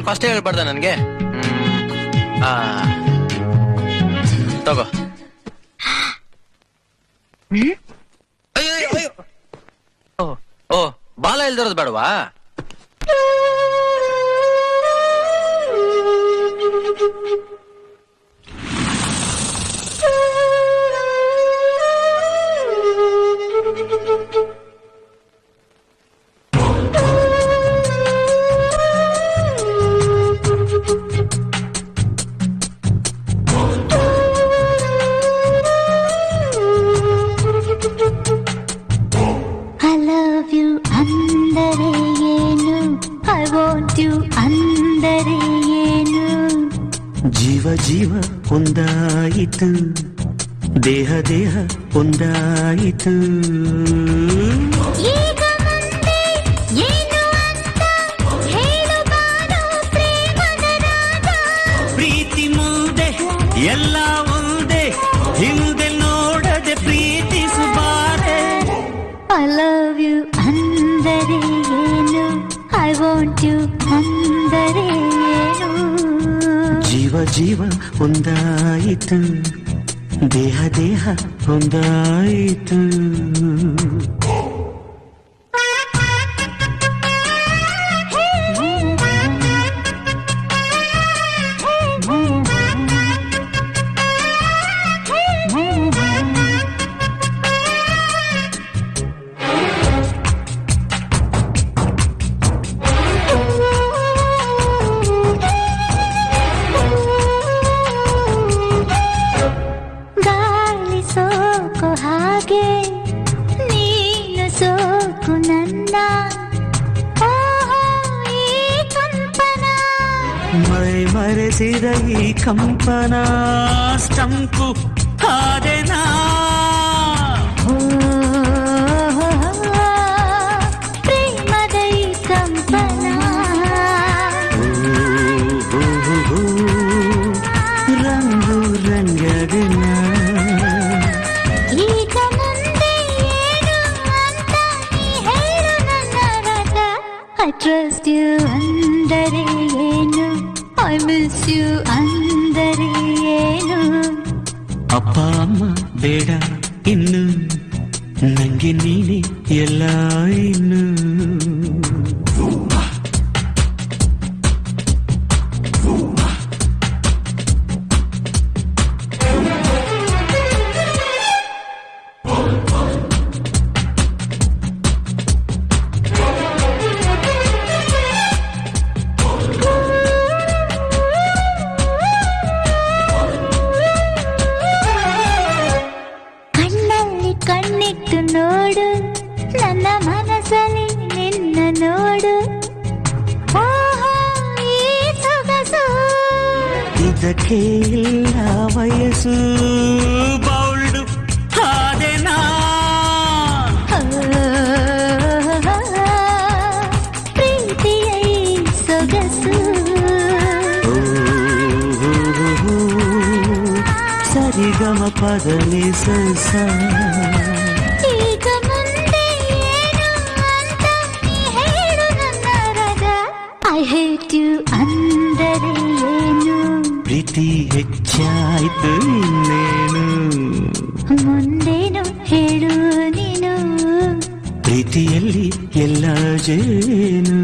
Reason first ಹೇಳ್ಬಾರ್ದ ನನ್ಗೆ? ತಗೋ. ಓ ಬಾಲ ಇಲ್ದಿರೋದು ಬೇಡವಾ? ಜೀವ ಜೀವ ಒಂದಾಯಿತು, ದೇಹ ದೇಹ ಒಂದಾಯಿತು. ಪ್ರೀತಿ ಮುಂದೆ ಎಲ್ಲ ಒಂದೇ, ಹಿಂದೆ ನೋಡದೆ ಪ್ರೀತಿಸುಬಾರೆ. I love you ಅಂದರೆ ಏನು, I want you ಅಂದರೆ ಏನು. ಜೀವ ಜೀವ ಒಂದಾಯಿತು, ದೇಹ ದೇಹ ಒಂದಾಯಿತು. ನೀನು ಸೋಕು ನನ್ನ ಕಂಪನ, ಮೈ ಮರೆಸಿದ ಈ ಕಂಪನ ಸ್ಟಂಪು ಆದೆನಾ. ಪ್ರೇಮದ ಈ ಕಂಪನ, ರಂಗು ರಂಗದಿನ. I trust you ಅಂದರೆ ಏನು, I miss you ಅಂದರೆ ಏನು. ಅಪ್ಪ ಅಮ್ಮ ಬೇಡ ಇನ್ನು, ನಂಗೆ ನೀನೆ ಎಲ್ಲ ಇನ್ನು. ಕಣ್ಣಿಟ್ಟು ನೋಡು, ನನ್ನ ಮನಸ್ಸಲ್ಲಿ ನಿನ್ನ ನೋಡು. ಓಹೋ ಈ ಸೊಗಸು, ಇದಕ್ಕೆ ಇಲ್ಲ ವಯಸ್ಸು. ಬೌಲ್ಡು ಆದೆನಾ. ಪ್ರೀತಿಯ ಈ ಸೊಗಸು, ಸರಿಗಮ ಪದನಿ ಸಸ. ಈಗ ಮುಂದೆ ಏನು ಅಂತ ನೀ ಹೇಳು ನನ್ನ ರಾಜ. I hate you ಅಂದರೆ ಏನು, ಪ್ರೀತಿ ಹೆಚ್ಚಾಯ್ತು ಇನ್ನೇನು. ಮುಂದೇನು ಹೇಳು ನೀನು, ಪ್ರೀತಿಯಲ್ಲಿ ಎಲ್ಲ ಜೇನು.